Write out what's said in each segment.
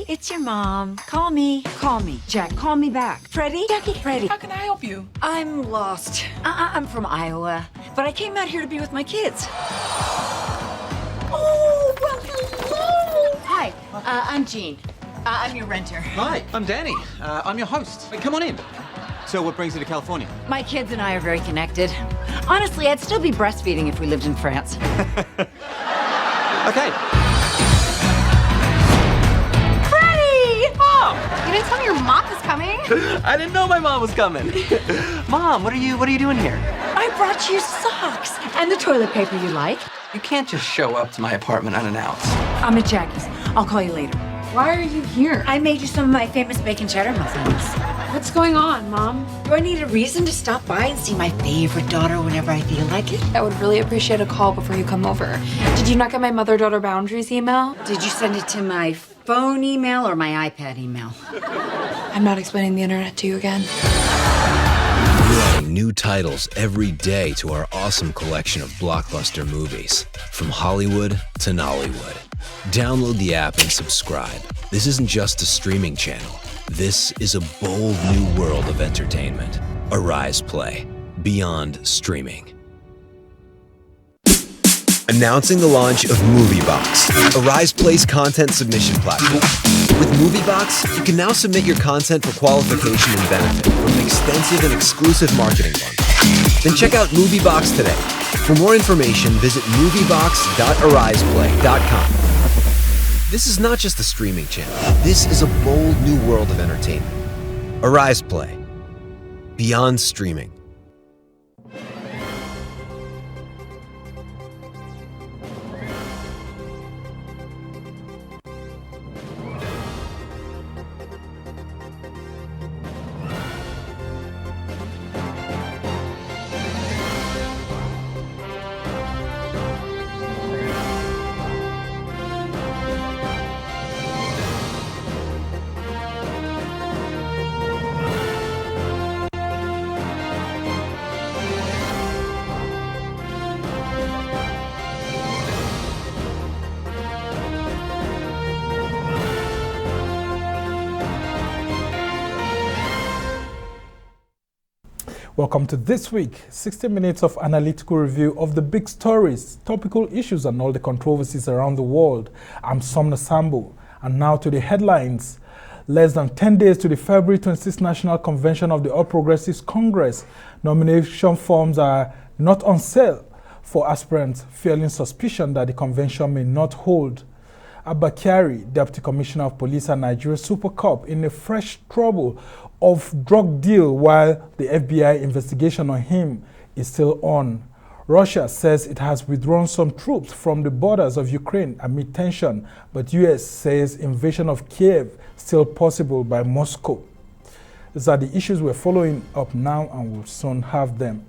it's your mom. Call me. Call me. Jack, call me back. Freddie? Jackie, Freddie. How can I help you? I'm lost. I'm from Iowa, but I came out here to be with my kids. Oh, well, hello. Hi, I'm Jean. I'm your renter. Hi, I'm Danny. I'm your host. Wait, come on in. So what brings you to California? My kids and I are very connected. Honestly, I'd still be breastfeeding if we lived in France. Okay. You didn't tell me your mom was coming. I didn't know my mom was coming. Mom, what are you doing here? I brought you socks and the toilet paper you like. You can't just show up to my apartment unannounced. I'm at Jackie's. I'll call you later. Why are you here? I made you some of my famous bacon cheddar muffins. What's going on, Mom? Do I need a reason to stop by and see my favorite daughter whenever I feel like it? I would really appreciate a call before you come over. Did you not get my mother-daughter boundaries email? Did you send it to my phone email or my iPad email? I'm not explaining the internet to you again. We're adding new titles every day to our awesome collection of blockbuster movies, from Hollywood to Nollywood. Download the app and subscribe. This isn't just a streaming channel. This is a bold new world of entertainment. Arise Play, beyond streaming. Announcing the launch of MovieBox, Arise Play's content submission platform. With MovieBox, you can now submit your content for qualification and benefit from an extensive and exclusive marketing bundle. Then check out MovieBox today. For more information, visit moviebox.ariseplay.com. This is not just a streaming channel. This is a bold new world of entertainment. Arise Play, beyond streaming. Welcome to This Week, 60 minutes of analytical review of the big stories, topical issues, and all the controversies around the world. I'm Somna Sambu, and now to the headlines. Less than 10 days to the February 26th National Convention of the All Progressives Congress, nomination forms are not on sale for aspirants feeling suspicion that the convention may not hold. Abba Kyari, Deputy Commissioner of Police and Nigeria Super Cop, in a fresh trouble of drug deal while the FBI investigation on him is still on. Russia says it has withdrawn some troops from the borders of Ukraine amid tension, but US says invasion of Kiev still possible by Moscow. These are the issues we're following up now, and we'll soon have them.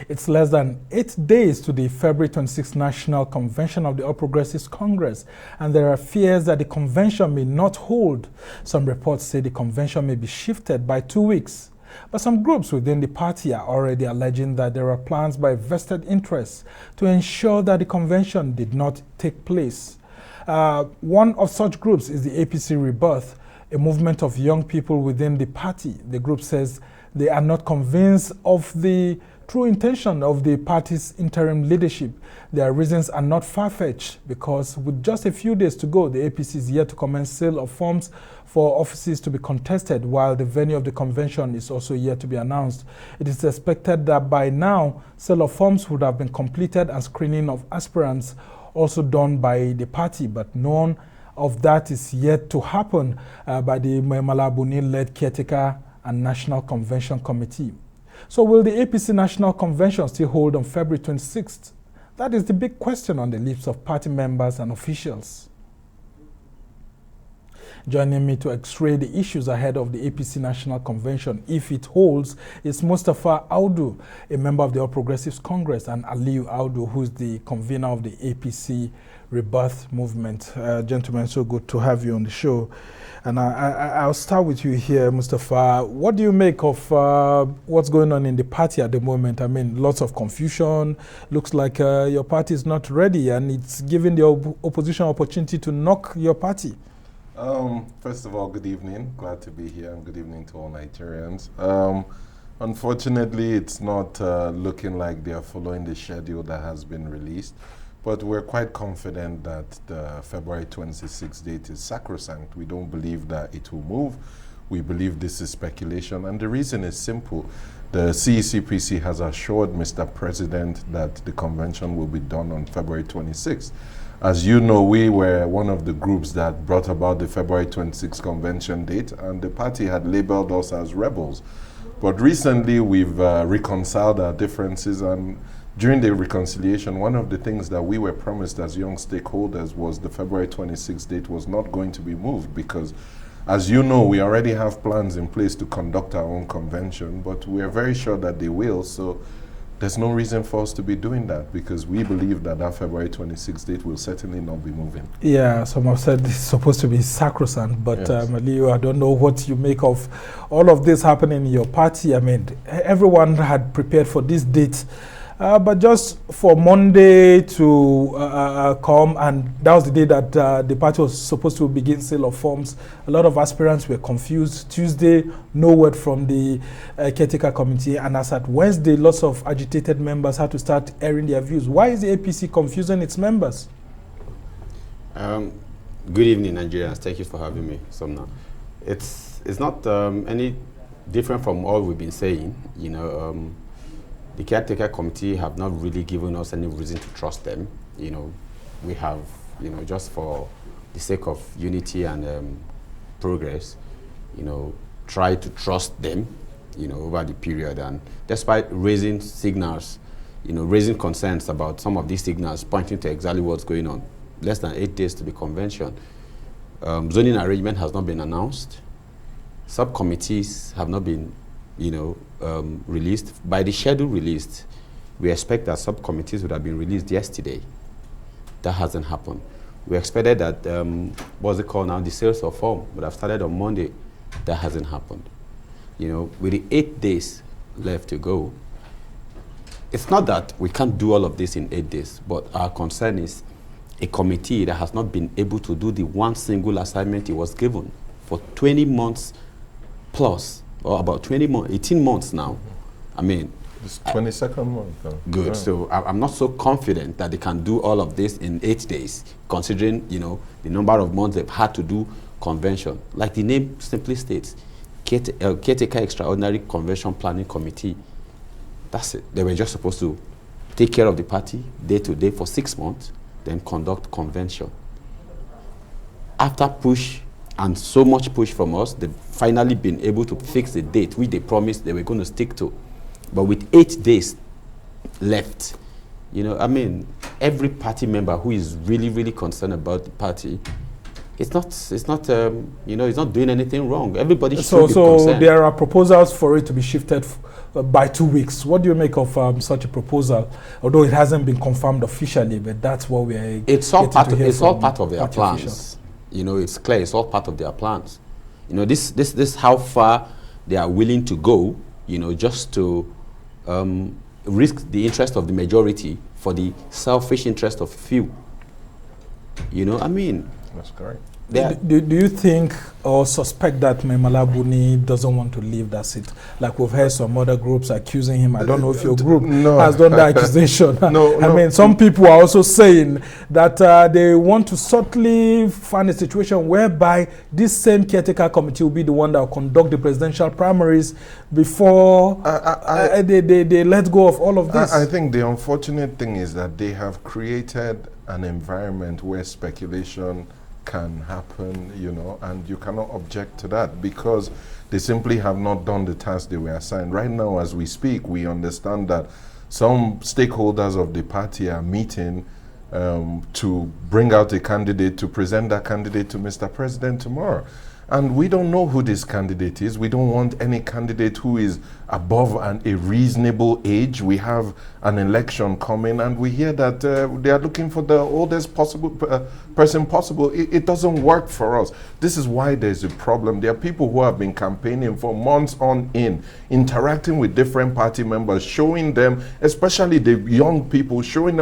It's less than 8 days to the February 26th National Convention of the All Progressives Congress, and there are fears that the convention may not hold. Some reports say the convention may be shifted by 2 weeks. But some groups within the party are already alleging that there are plans by vested interests to ensure that the convention did not take place. One of such groups is the APC Rebirth, a movement of young people within the party. The group says they are not convinced of the true intention of the party's interim leadership. Their reasons are not far-fetched because with just a few days to go, the APC is yet to commence sale of forms for offices to be contested, while the venue of the convention is also yet to be announced. It is expected that by now, sale of forms would have been completed and screening of aspirants also done by the party, but none of that is yet to happen by the Malabuni-led caretaker and National Convention Committee. So will the APC National Convention still hold on February 26th? That is the big question on the lips of party members and officials. Joining me to x-ray the issues ahead of the APC National Convention, if it holds, is Mustafa Audu, a member of the All Progressives Congress, and Aliyu Audu, who is the convener of the APC Rebirth Movement. Gentlemen, so good to have you on the show. And I'll start with you here, Mustafa. What do you make of what's going on in the party at the moment? I mean, lots of confusion. Looks like your party is not ready, and it's giving the opposition opportunity to knock your party. First of all, good evening. Glad to be here, and good evening to all Nigerians. Unfortunately, it's not looking like they are following the schedule that has been released. But we're quite confident that the February 26th date is sacrosanct. We don't believe that it will move. We believe this is speculation. And the reason is simple. The CECPC has assured Mr. President that the convention will be done on February 26th. As you know, we were one of the groups that brought about the February 26th convention date, and the party had labeled us as rebels. But recently, we've reconciled our differences, and during the reconciliation, one of the things that we were promised as young stakeholders was the February 26th date was not going to be moved because, as you know, we already have plans in place to conduct our own convention, but we are very sure that they will, so there's no reason for us to be doing that because we believe that that February 26th date will certainly not be moving. Yeah, some have said it's supposed to be sacrosanct, but Yes. Leo, I don't know what you make of all of this happening in your party. I mean, everyone had prepared for this date. But just for Monday to come, and that was the day that the party was supposed to begin sale of forms. A lot of aspirants were confused. Tuesday, no word from the caretaker committee, and as at Wednesday, lots of agitated members had to start airing their views. Why is the APC confusing its members? Good evening, Nigerians. Thank you for having me, Somna. It's not any different from all we've been saying. You know, the caretaker committee have not really given us any reason to trust them. You know, we have, you know, just for the sake of unity and progress, you know, try to trust them, you know, over the period. And despite raising signals, you know, raising concerns about some of these signals pointing to exactly what's going on, less than 8 days to the convention, zoning arrangement has not been announced. Subcommittees have not been, you know, released. By the schedule released, we expect that subcommittees would have been released yesterday. That hasn't happened. We expected that, what's it called now, the sales of form would have started on Monday. That hasn't happened. You know, with the 8 days left to go, it's not that we can't do all of this in 8 days, but our concern is a committee that has not been able to do the one single assignment it was given for 20 months plus, or about 18 months now. I mean, It's 22nd month. good. Yeah. So I'm not so confident that they can do all of this in 8 days, considering, you know, the number of months they've had to do convention. Like the name simply states, Caretaker Extraordinary Convention Planning Committee. That's it. They were just supposed to take care of the party day to day for 6 months, then conduct convention. After push, and so much push from us, they've finally been able to fix the date, which they promised they were going to stick to. But with 8 days left, you know, I mean, every party member who is really, really concerned about the party, it's not, you know, it's not doing anything wrong. Everybody should be So concerned. there are proposals for it to be shifted by 2 weeks. What do you make of such a proposal? Although it hasn't been confirmed officially, but that's what we're It's all part getting of, to hear it's all from part of their party plans. officials. You know, it's clear. It's all part of their plans. You know, this how far they are willing to go. You know, just to risk the interest of the majority for the selfish interest of few. You know, I mean, That's correct. Do you think or suspect that Memala Buni doesn't want to leave that seat? Like we've heard some other groups accusing him. I don't know if your group No. has done that accusation. No, I no. mean, some people are also saying that they want to subtly find a situation whereby this same caretaker committee will be the one that will conduct the presidential primaries before they let go of all of this. I think the unfortunate thing is that they have created an environment where speculation can happen, you know, and you cannot object to that because they simply have not done the task they were assigned. Right now, as we speak, we understand that some stakeholders of the party are meeting to bring out a candidate, to present that candidate to Mr. President tomorrow. And we don't know who this candidate is. We don't want any candidate who is above a reasonable age. We have an election coming, and we hear that they are looking for the oldest possible person possible. It doesn't work for us. This is why there's a problem. There are people who have been campaigning for months on end, interacting with different party members, showing them, especially the young people, showing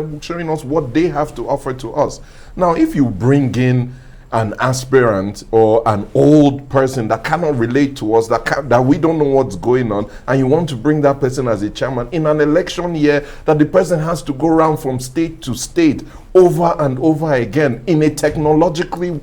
us what they have to offer to us. Now, if you bring in an aspirant or an old person that cannot relate to us, that we don't know what's going on, and you want to bring that person as a chairman in an election year that the person has to go around from state to state over and over again in a technologically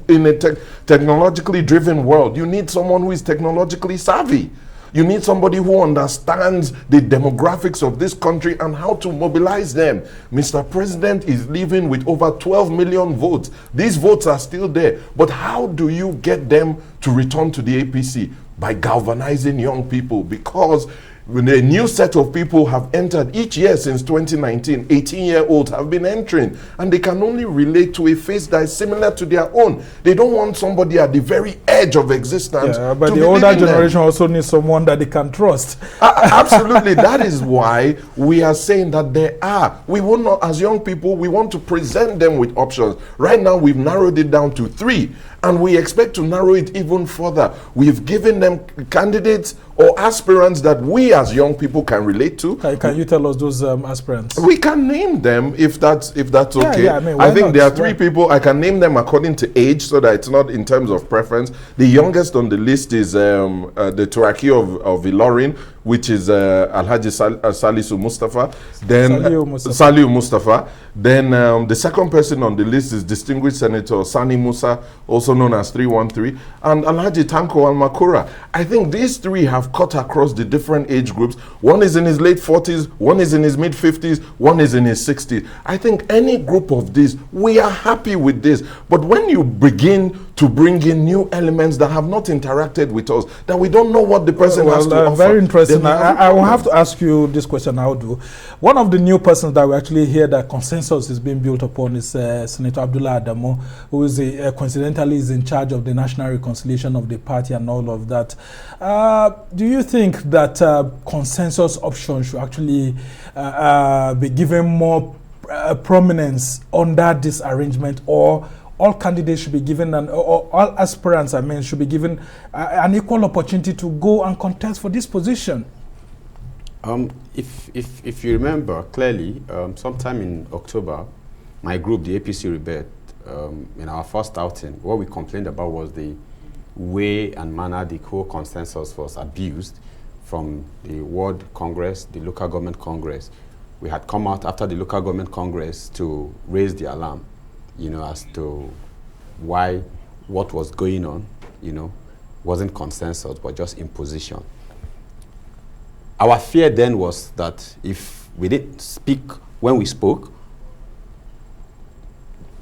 driven world, you need someone who is technologically savvy. You need somebody who understands the demographics of this country and how to mobilize them. Mr. President is leaving with over 12 million votes. These votes are still there. But how do you get them to return to the APC? By galvanizing young people, because when a new set of people have entered each year since 2019, 18-year-olds have been entering, and they can only relate to a face that is similar to their own. They don't want somebody at the very edge of existence. Yeah, but the older generation also needs someone that they can trust. Absolutely. That is why we are saying that we will not, as young people, we want to present them with options. Right now, we've narrowed it down to 3. And we expect to narrow it even further. We've given them candidates or aspirants that we as young people can relate to. Can you tell us those aspirants? We can name them if that's okay. Yeah, I think there are 3 people. I can name them according to age so that it's not in terms of preference. The youngest on the list is the Turaki of Ilorin, which is Alhaji Salisu Mustafa. Then Saliu Mustafa. Then the second person on the list is distinguished Senator Sani Musa, also known as 313, and Alhaji Tanko Al-Makura. I think these 3 have cut across the different age groups. One is in his late 40s, one is in his mid 50s, one is in his 60s. I think any group of these, we are happy with this. But when you begin to bring in new elements that have not interacted with us, that we don't know what the person has to offer. Very interesting. I will have to ask you this question. How do one of the new persons that we actually hear that consensus is being built upon is Senator Abdullah Adamo, who is coincidentally is in charge of the national reconciliation of the party and all of that. Do you think that consensus option should actually be given more prominence under this arrangement, or all candidates should be given, or all aspirants, should be given an equal opportunity to go and contest for this position? If you remember clearly, sometime in October, my group, the APC Rebirth, in our first outing, what we complained about was the way and manner the whole consensus was abused from the World Congress, the local government Congress. We had come out after the local government Congress to raise the alarm, as to why what was going on, wasn't consensus, but just imposition. Our fear then was that if we didn't speak when we spoke,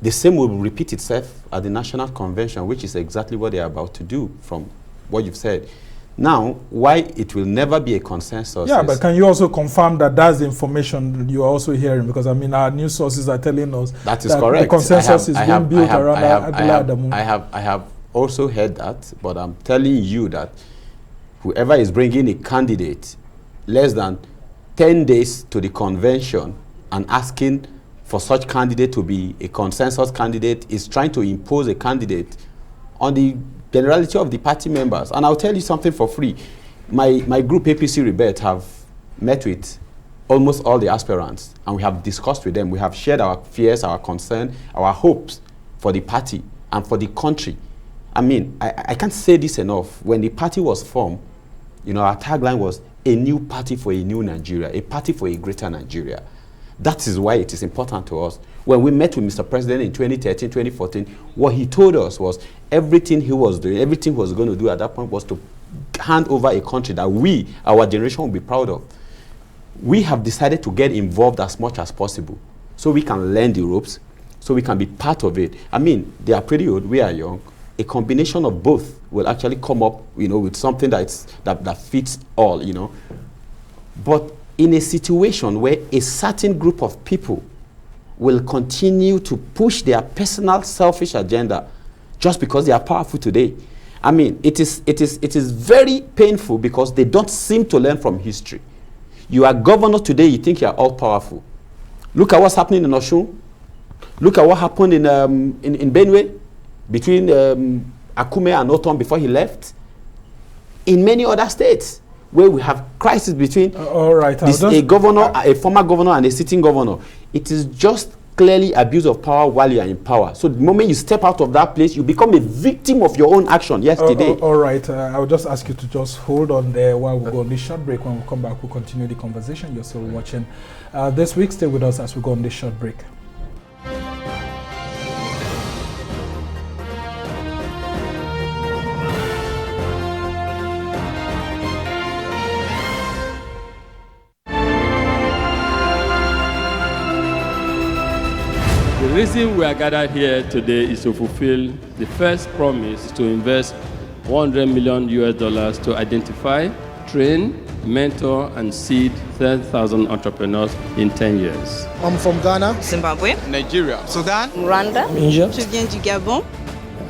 the same will repeat itself at the National Convention, which is exactly what they are about to do from what you've said. Now, why it will never be a consensus? Yeah, but can you also confirm that that's the information you are also hearing? Because our news sources are telling us that is correct. The consensus is being built around Abdullah Adamu. I have also heard that, but I'm telling you that whoever is bringing a candidate less than 10 days to the convention and asking for such candidate to be a consensus candidate is trying to impose a candidate on the generality of the party members. And I'll tell you something for free. My group, APC Rebirth, have met with almost all the aspirants, and we have discussed with them. We have shared our fears, our concern, our hopes for the party and for the country. I can't say this enough. When the party was formed, our tagline was a new party for a new Nigeria, a party for a greater Nigeria. That is why it is important to us. When we met with Mr. President in 2013, 2014, what he told us was everything he was doing, everything he was going to do at that point was to hand over a country that we, our generation, will be proud of. We have decided to get involved as much as possible so we can learn the ropes, so we can be part of it. They are pretty old, we are young. A combination of both will actually come up, with something that fits all, But in a situation where a certain group of people will continue to push their personal selfish agenda just because they are powerful today. I mean, it is very painful because they don't seem to learn from history. You are governor today, you think you are all powerful. Look at what's happening in Osun. Look at what happened in Benue between Akume and Oton before he left. In many other states where we have crisis between a governor, a former governor and a sitting governor. It is just clearly abuse of power while you are in power. So the moment you step out of that place, you become a victim of your own action yesterday. All right. I'll just ask you to just hold on there while we go on this short break. When we come back, we'll continue the conversation. You're still watching this week. Stay with us as we go on this short break. The reason we are gathered here today is to fulfill the first promise to invest $100 million to identify, train, mentor, and seed 30,000 entrepreneurs in 10 years. I'm from Ghana, Zimbabwe, Nigeria, Sudan, Rwanda, India. Je viens du Gabon.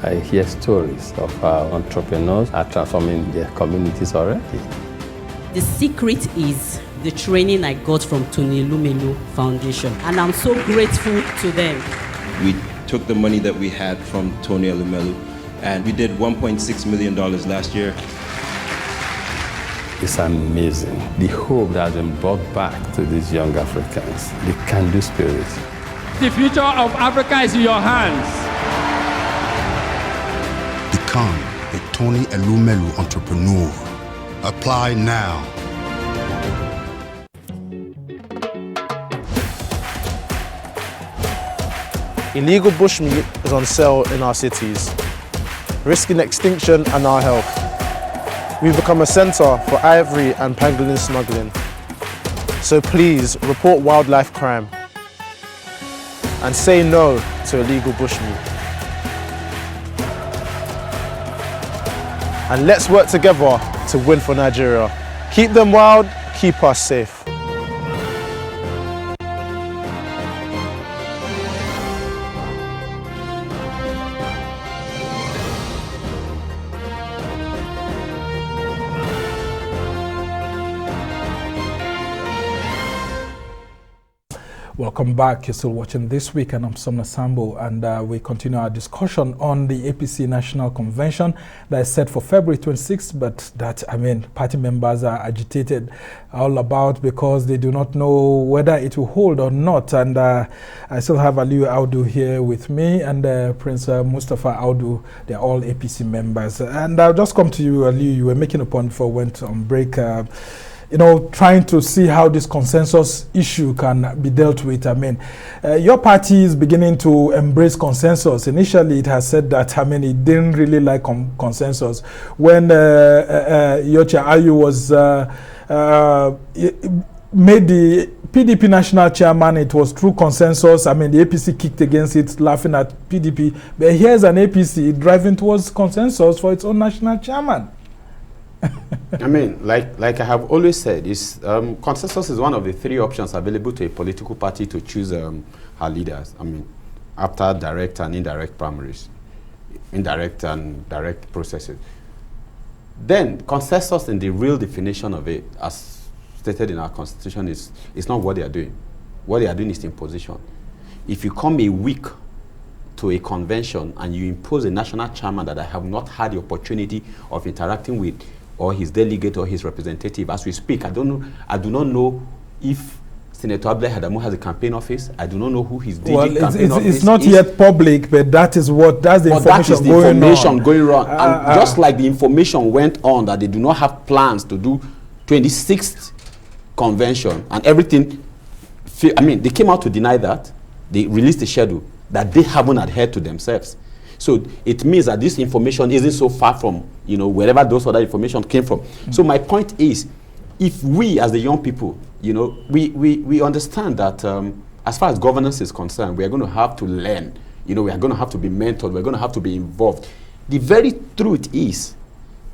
I hear stories of how entrepreneurs are transforming their communities already. The secret is the training I got from Tony Lumelu Foundation, and I'm so grateful to them. We took the money that we had from Tony Lumelu, and we did $1.6 million last year. It's amazing. The hope that has been brought back to these young Africans, the can-do spirit. The future of Africa is in your hands. Become a Tony Elumelu entrepreneur. Apply now. Illegal bushmeat is on sale in our cities, risking extinction and our health. We've become a centre for ivory and pangolin smuggling. So please report wildlife crime and say no to illegal bushmeat. And let's work together to win for Nigeria. Keep them wild, keep us safe. Welcome back. You're still watching This Week, and I'm Somna Sambo, and we continue our discussion on the APC National Convention that is set for February 26th, but that, party members are agitated all about because they do not know whether it will hold or not. And I still have Aliyu Audu here with me, and Prince Mustafa Audu. They're all APC members. And I'll just come to you, Aliyu. You were making a point before we went on break. Trying to see how this consensus issue can be dealt with. Your party is beginning to embrace consensus. Initially, it has said that, it didn't really like consensus. When Yocha Ayu was made the PDP national chairman, it was through consensus. The APC kicked against it, laughing at PDP. But here's an APC driving towards consensus for its own national chairman. Like I have always said, consensus is one of the three options available to a political party to choose her leaders. After direct and indirect primaries, indirect and direct processes. Then consensus in the real definition of it, as stated in our constitution, is not what they are doing. What they are doing is imposition. If you come a week to a convention and you impose a national chairman that I have not had the opportunity of interacting with, or his delegate or his representative as we speak. I do not know if Senator Abdullahi Adamu has a campaign office. I do not know who his DG campaign office is. It's not yet public, but that's the information going on. And just like the information went on that they do not have plans to do 26th convention and everything, they came out to deny that. They released a schedule that they haven't adhered to themselves. So it means that this information isn't so far from, wherever those other information came from. So my point is, if we as the young people, we understand that as far as governance is concerned, we are going to have to learn, we are going to have to be mentored, we're going to have to be involved. The very truth is,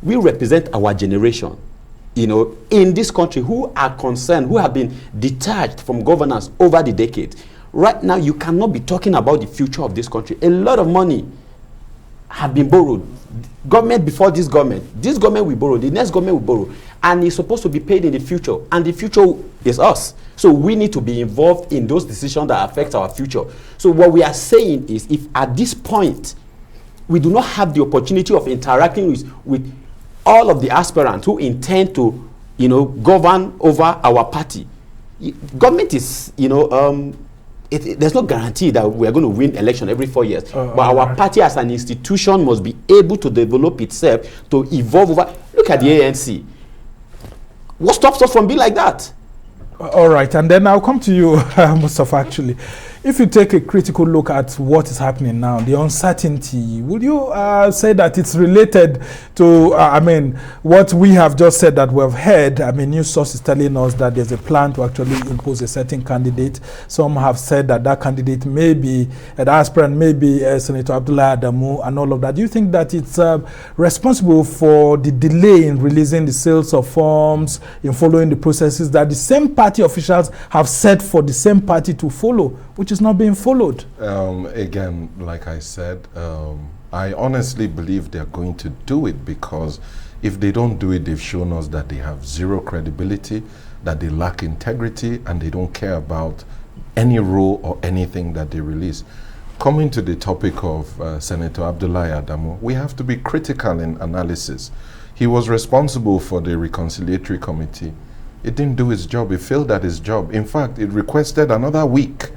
we represent our generation, in this country who are concerned, who have been detached from governance over the decades. Right now, you cannot be talking about the future of this country. A lot of money have been borrowed. Government before this government will borrow, the next government will borrow, and it's supposed to be paid in the future, and the future is us. So we need to be involved in those decisions that affect our future. So what we are saying is, if at this point we do not have the opportunity of interacting with all of the aspirants who intend to, govern over our party, government is, there's no guarantee that we are going to win election every 4 years. But our party as an institution must be able to develop itself, to evolve over. Look at the ANC. What stops us from being like that? All right, and then I'll come to you, Mustafa, actually. If you take a critical look at what is happening now, the uncertainty, would you say that it's related to, what we have just said that we've heard? News sources telling us that there's a plan to actually impose a certain candidate. Some have said that that candidate may be, the aspirant may be Senator Abdullah Adamu and all of that. Do you think that it's responsible for the delay in releasing the sales of forms, in following the processes that the same party officials have set for the same party to follow, which is not being followed? Again, like I said, I honestly believe they're going to do it, because if they don't do it, they've shown us that they have zero credibility, that they lack integrity, and they don't care about any role or anything that they release. Coming to the topic of Senator Abdullah Adamu, we have to be critical in analysis. He was responsible for the Reconciliatory Committee. It didn't do its job. It failed at its job. In fact, it requested another week.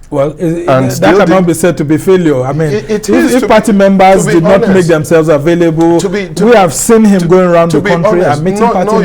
Well, that cannot be said to be failure. If party members did not make themselves available, we have seen him going around the country and meeting party members. No,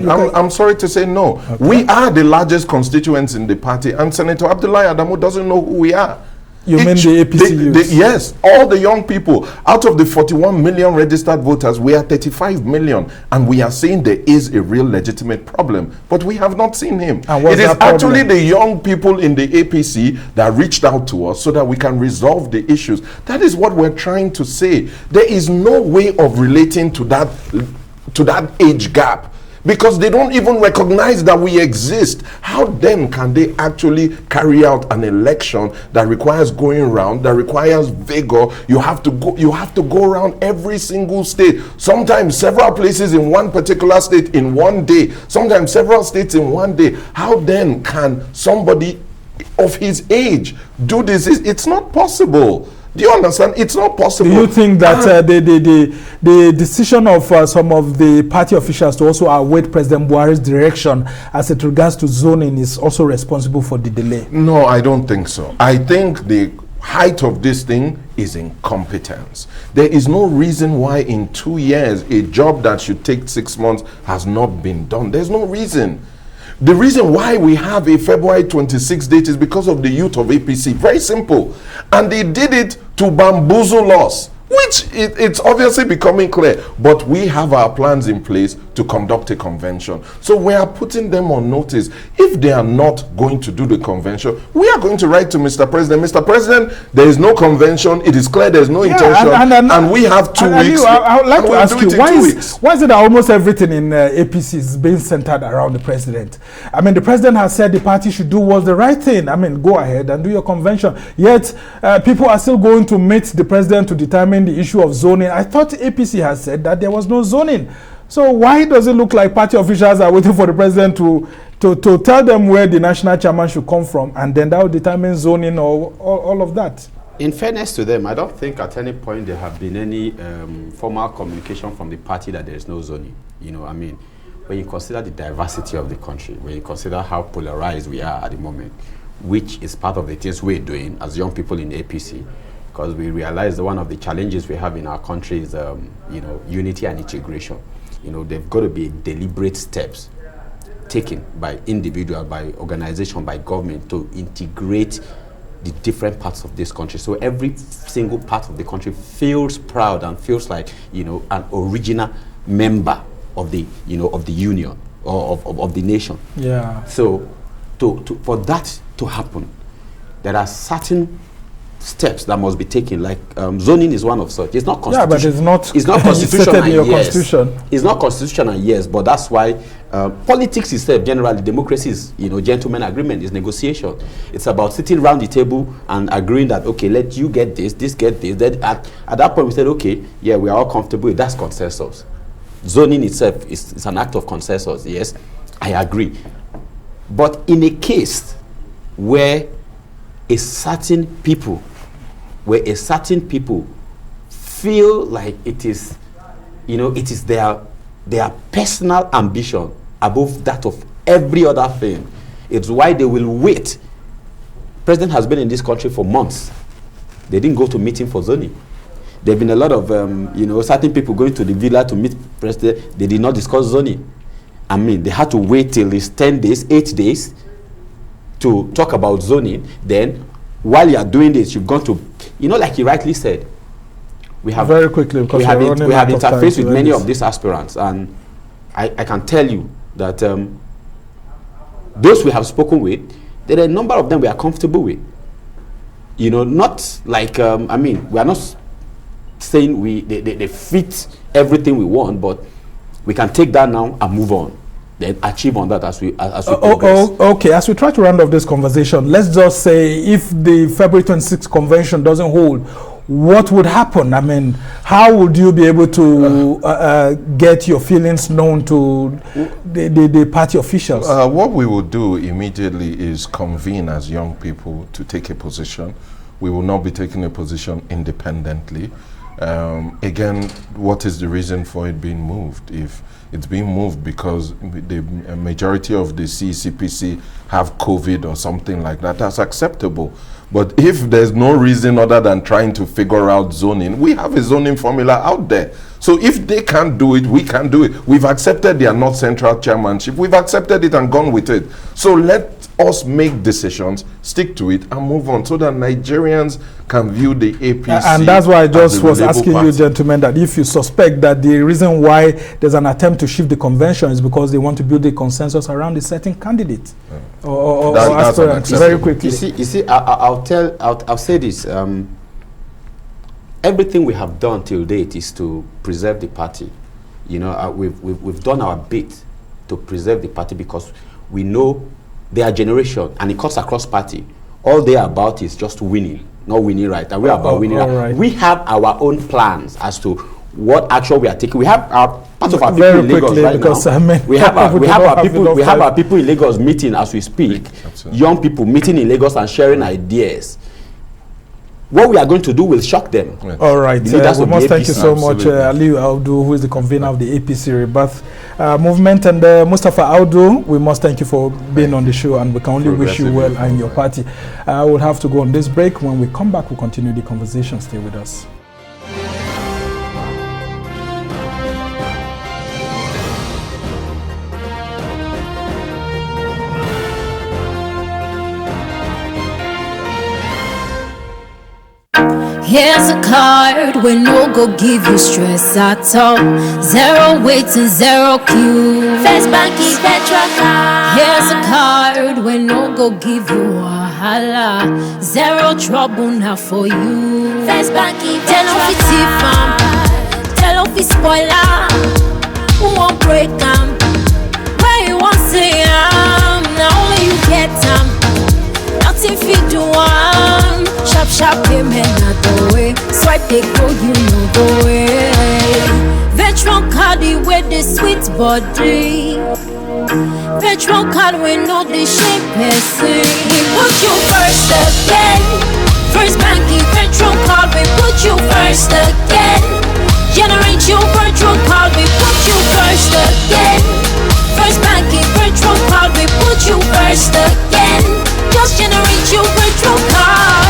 you haven't. I'm sorry to say no. Okay. We are the largest constituents in the party, and Senator Abdullah Adamu doesn't know who we are. You mean the APC youths? Yes, all the young people. Out of the 41 million registered voters, we are 35 million. And we are saying there is a real legitimate problem. But we have not seen him. It is actually the young people in the APC that reached out to us so that we can resolve the issues. That is what we're trying to say. There is no way of relating to that age gap, because they don't even recognize that we exist. How then can they actually carry out an election that requires going around, that requires vigor? You have to go around every single state, sometimes several places in one particular state in one day, sometimes several states in one day. How then can somebody of his age do this? It's not possible. Do you understand? It's not possible. Do you think that the decision of some of the party officials to also await President Buhari's direction as it regards to zoning is also responsible for the delay? No, I don't think so. I think the height of this thing is incompetence. There is no reason why in 2 years a job that should take 6 months has not been done. There's no reason. The reason why we have a February 26th date is because of the youth of APC. Very simple. And they did it to bamboozle us, which it's obviously becoming clear. But we have our plans in place to conduct a convention. So we are putting them on notice. If they are not going to do the convention, we are going to write to Mr. President. Mr. President, there is no convention. It is clear there is no intention. And we have 2 weeks. I would like to ask you, why is it that almost everything in APC is being centered around the president? The president has said the party should do what's the right thing. Go ahead and do your convention. Yet, people are still going to meet the president to determine the issue of zoning. I thought APC has said that there was no zoning. So why does it look like party officials are waiting for the president to tell them where the national chairman should come from, and then that will determine zoning or all of that? In fairness to them, I don't think at any point there have been any formal communication from the party that there is no zoning. When you consider the diversity of the country, when you consider how polarized we are at the moment, which is part of the things we're doing as young people in APC, because we realize that one of the challenges we have in our country is, unity and integration. They've got to be deliberate steps taken by individual, by organization, by government to integrate the different parts of this country. So every single part of the country feels proud and feels like, an original member of the, of the union or of the nation. Yeah. So for that to happen, there are certain steps that must be taken. Like zoning is one of such. It's not Yeah, but it's not. It's not constitutional. In your constitution. It's not constitutional. Yes, but that's why politics itself, generally, democracy is gentleman agreement, is negotiation. It's about sitting around the table and agreeing that okay, let you get this get this. Then at that point we said okay, yeah, we are all comfortable with that's consensus. Zoning itself is an act of consensus. Yes, I agree. But in a case where a certain people feel like it is, it is their personal ambition above that of every other thing, it's why they will wait. President has been in this country for months. They didn't go to meeting for zoning. There have been a lot of, certain people going to the villa to meet president. They did not discuss zoning. I mean, they had to wait till it's 10 days, 8 days to talk about zoning. Then, while you are doing this, you've gone to, like you rightly said, we have very quickly because we have interfaced with many of these aspirants, and I can tell you that those we have spoken with, there are a number of them we are comfortable with. Not like we are not saying they fit everything we want, but we can take that now and move on, then achieve on that as we progress. Okay, as we try to round off this conversation, let's just say if the February 26th convention doesn't hold, what would happen? I mean, how would you be able to get your feelings known to the party officials? What we will do immediately is convene as young people to take a position. We will not be taking a position independently. Again, what is the reason for it being moved? If it's being moved because the majority of the CCPC have COVID or something like that, that's acceptable. But if there's no reason other than trying to figure out zoning, we have a zoning formula out there. So if they can't do it, we can do it. We've accepted their North Central chairmanship. We've accepted it and gone with it. So let us make decisions, stick to it, and move on so that Nigerians can view the APC. And that's why I just was asking you, gentlemen, that if you suspect that the reason why there's an attempt to shift the convention is because they want to build a consensus around a certain candidate or aspirant. Very quickly. You see, I'll say this. Everything we have done till date is to preserve the party. We've done our bit to preserve the party because we know their generation, and it cuts across party. All they're about is just winning, not winning right. And we're about winning right. Right. We have our own plans as to what action we are taking. We have part of our people in Lagos right now. We have our people in Lagos meeting as we speak. Absolutely. Young people meeting in Lagos and sharing ideas. What we are going to do will shock them. Yes. All right. We must thank you so much, Aliu Audu, who is the convener of the APC Rebirth movement, and Mustafa Audu. We must thank you for being on the show, and we can only wish you well and your party. We'll have to go on this break. When we come back, we'll continue the conversation. Stay with us. Here's a card we no go give you stress at all. Zero wait and zero queue. First Banky Petra card. Here's a card we no go give you wahala. Zero trouble now for you. First Banky Petra card. Tell off the spoiler. Who won't break them? Where you want say now only you get them. Nothing fit to one. Sharp payment not the way. Swipe they go, you know the way. Veteran card with the sweet body. Veteran card we know the shape person. We put you first again. First Banky Veteran card we put you first again. Generate your virtual card we put you first again. First Banky Veteran card we put you first again. Just generate your virtual card.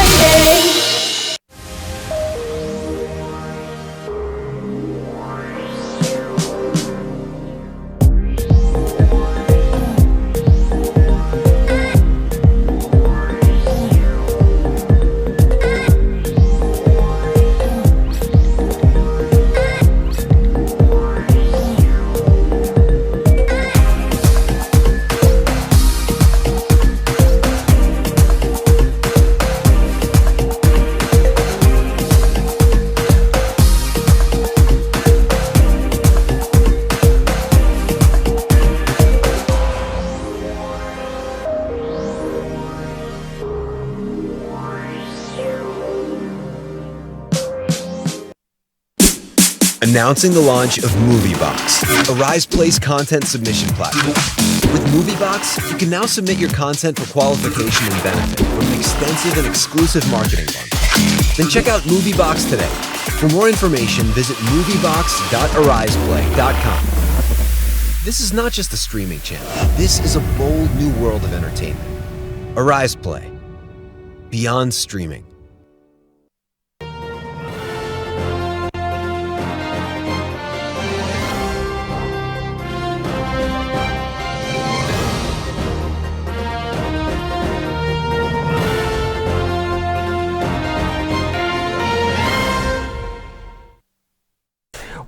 Announcing the launch of MovieBox, Arise Play's content submission platform. With MovieBox, you can now submit your content for qualification and benefit from an extensive and exclusive marketing bundle. Then check out MovieBox today. For more information, visit moviebox.ariseplay.com. This is not just a streaming channel. This is a bold new world of entertainment. Arise Play. Beyond streaming.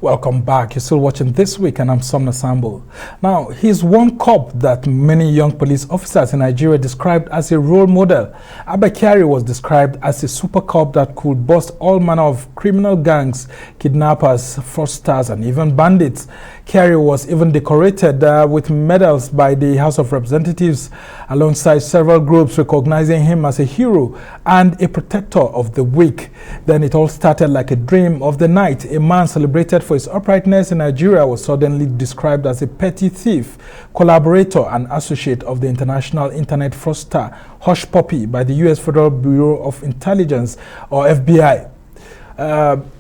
Welcome back. You're still watching This Week, and I'm Somna Sambo. Now, he's one cop that many young police officers in Nigeria described as a role model. Abba Kyari was described as a super cop that could bust all manner of criminal gangs, kidnappers, fraudsters, and even bandits. Kyari was even decorated with medals by the House of Representatives, alongside several groups recognizing him as a hero and a protector of the weak. Then it all started like a dream of the night. A man celebrated for his uprightness in Nigeria was suddenly described as a petty thief, collaborator and associate of the international internet fraudster Hush Puppy by the U.S. Federal Bureau of Intelligence, or FBI.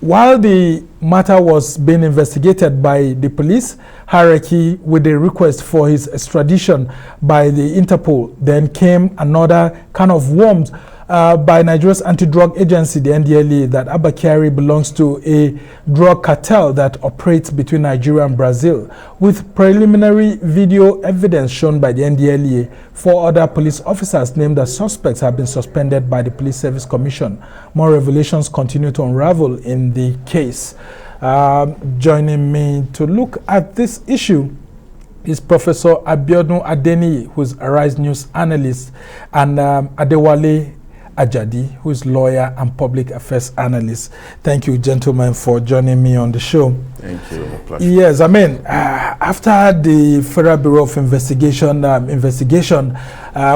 While the matter was being investigated by the police hierarchy with a request for his extradition by the Interpol, then came another kind of warned by Nigeria's anti-drug agency, the NDLEA, that Abba Kyari belongs to a drug cartel that operates between Nigeria and Brazil. With preliminary video evidence shown by the NDLEA, 4 other police officers named as suspects have been suspended by the Police Service Commission. More revelations continue to unravel in the case. Joining me to look at this issue is Professor Abiodun Adeniyi, who is Arise News analyst, and Adewale Ajadi, who is lawyer and public affairs analyst. Thank you, gentlemen, for joining me on the show. Thank you. Pleasure. Yes, I mean, after the Federal Bureau of Investigation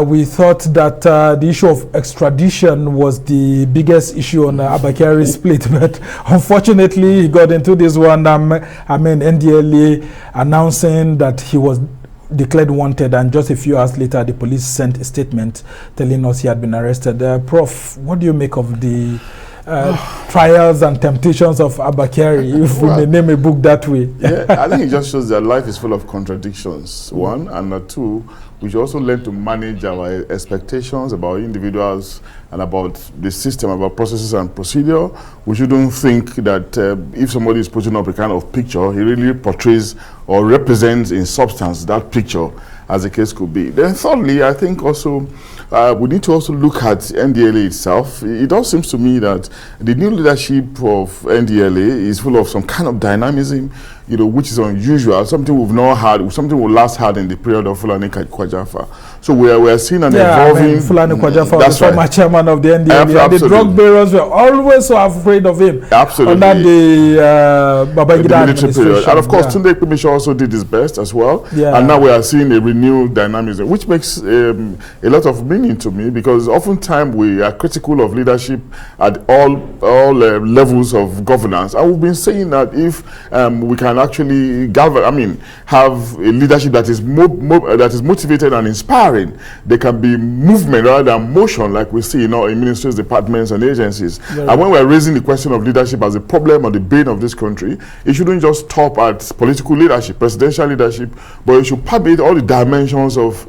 we thought that the issue of extradition was the biggest issue on Abba Kyari's split, but unfortunately, he got into this one. NDLEA announcing that he was declared wanted, and just a few hours later the police sent a statement telling us he had been arrested. Prof, what do you make of the trials and temptations of Abba Kyari, if we may name a book that way? Yeah, I think it just shows that life is full of contradictions, one, and two, we should also learn to manage our expectations about individuals and about the system, about processes and procedure. We shouldn't think that if somebody is putting up a kind of picture, he really portrays or represents in substance that picture, as the case could be. Then thirdly, I think also we need to also look at NDLEA itself. It all seems to me that the new leadership of NDLEA is full of some kind of dynamism, which is unusual, something we've not had, something we last had in the period of Fulani Kwajafa. So we are seeing an evolving... Fulani Kwajafa was the former chairman of the NDLEA. The drug bearers were always so afraid of him. Absolutely. Under the Babangida administration. And of course, Tunde Ekpemisha also did his best as well. Yeah. And now we are seeing a renewed dynamism, which makes a lot of meaning to me, because oftentimes we are critical of leadership at all levels of governance. And we've been saying that if we can actually have a leadership that is motivated and inspiring, there can be movement rather than motion, like we see in ministries, departments, and agencies. Yeah. And when we're raising the question of leadership as a problem or the bane of this country, it shouldn't just stop at political leadership, presidential leadership, but it should permeate all the dimensions of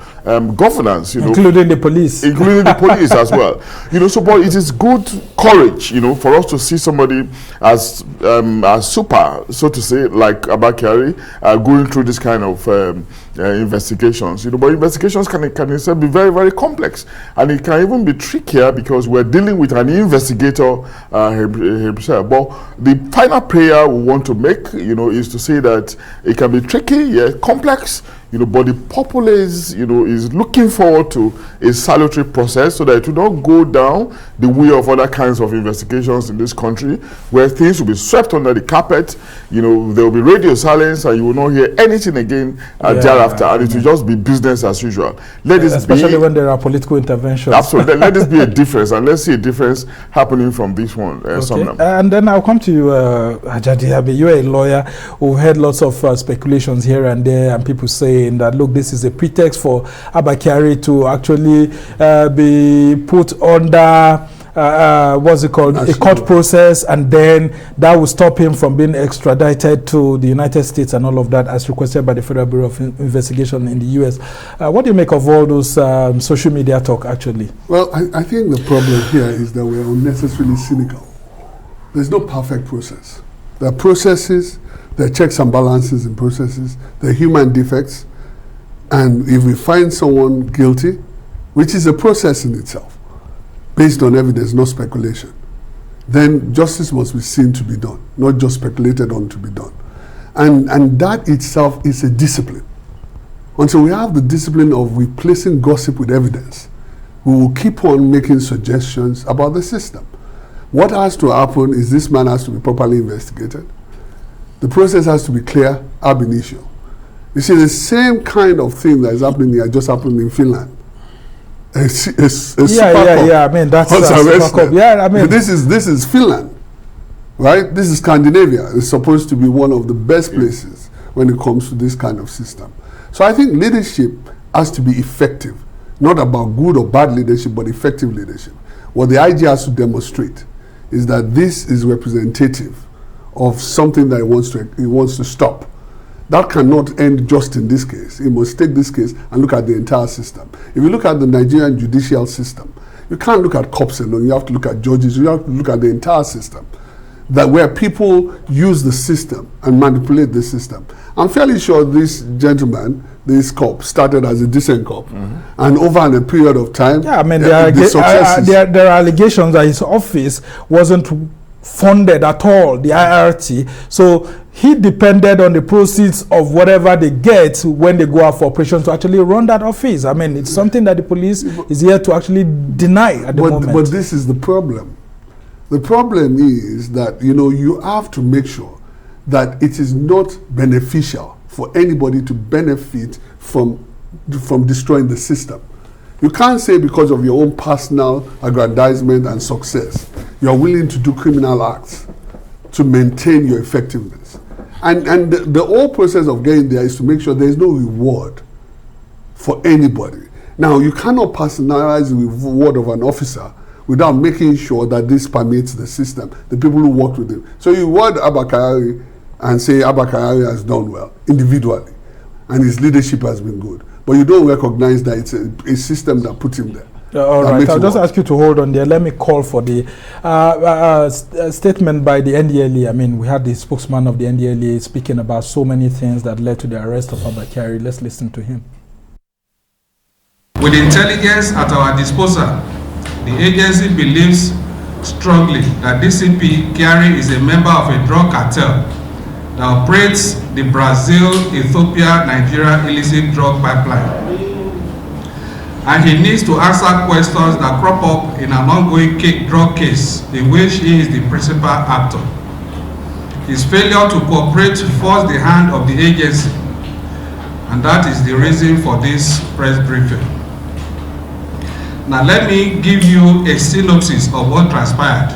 governance, including the police, as well. But it is good courage, for us to see somebody as super, so to say, like Abba Kyari, going through this kind of investigations. But investigations can itself be very, very complex, and it can even be trickier because we're dealing with an investigator himself. But the final prayer we want to make, is to say that it can be tricky, complex, but the populace, is looking forward to a salutary process so that it will not go down the way of other kinds of investigations in this country, where things will be swept under the carpet. There will be radio silence, and you will not hear anything again thereafter, and it will just be business as usual. Especially when there are political interventions. Absolutely. Let this be a difference, and let's see a difference happening from this one. And then I'll come to you, Ajadi Abi. You're a lawyer. We've heard lots of speculations here and there, and people saying that, look, this is a pretext for Abba Kyari to actually be put under what's it called, a court process, and then that will stop him from being extradited to the United States and all of that, as requested by the Federal Bureau of Investigation in the US. What do you make of all those social media talk, actually? Well, I think the problem here is that we're unnecessarily cynical. There's no perfect process. There are processes, there are checks and balances in processes, there are human defects, and if we find someone guilty, which is a process in itself, based on evidence, not speculation, then justice must be seen to be done, not just speculated on to be done. And that itself is a discipline. Until we have the discipline of replacing gossip with evidence, we will keep on making suggestions about the system. What has to happen is this man has to be properly investigated. The process has to be clear ab initio. You see, the same kind of thing that is happening here just happened in Finland. I mean, that's Super Cup. Yeah, I mean, this is Finland, right? This is Scandinavia. It's supposed to be one of the best places when it comes to this kind of system. So I think leadership has to be effective, not about good or bad leadership, but effective leadership. What the IG has to demonstrate is that this is representative of something that he wants to stop. That cannot end just in this case. He must take this case and look at the entire system. If you look at the Nigerian judicial system, you can't look at cops alone. You have to look at judges. You have to look at the entire system. That where people use the system and manipulate the system. I'm fairly sure this gentleman, this cop, started as a decent cop, and over a period of time, I mean, there are allegations that his office wasn't funded at all, the IRT. So he depended on the proceeds of whatever they get when they go out for operations to actually run that office. I mean, it's something that the police is here to actually deny at the moment. But this is the problem. The problem is that, you have to make sure that it is not beneficial for anybody to benefit from destroying the system. You can't say because of your own personal aggrandizement and success, you're willing to do criminal acts to maintain your effectiveness. And the whole process of getting there is to make sure there is no reward for anybody. Now, you cannot personalize the reward of an officer without making sure that this permits the system, the people who work with him. So you reward Abba Kyari and say Abba Kyari has done well individually, and his leadership has been good. But you don't recognize that it's a system that put him there. All right, I'll just ask you to hold on there. Let me call for the statement by the NDLEA. I mean, we had the spokesman of the NDLEA speaking about so many things that led to the arrest of Abba Kyari. Let's listen to him. With intelligence at our disposal, the agency believes strongly that DCP Kyari is a member of a drug cartel that operates the Brazil-Ethiopia-Nigeria illicit drug pipeline. And he needs to answer questions that crop up in an ongoing drug case in which he is the principal actor. His failure to cooperate forced the hand of the agency, and that is the reason for this press briefing. Now let me give you a synopsis of what transpired.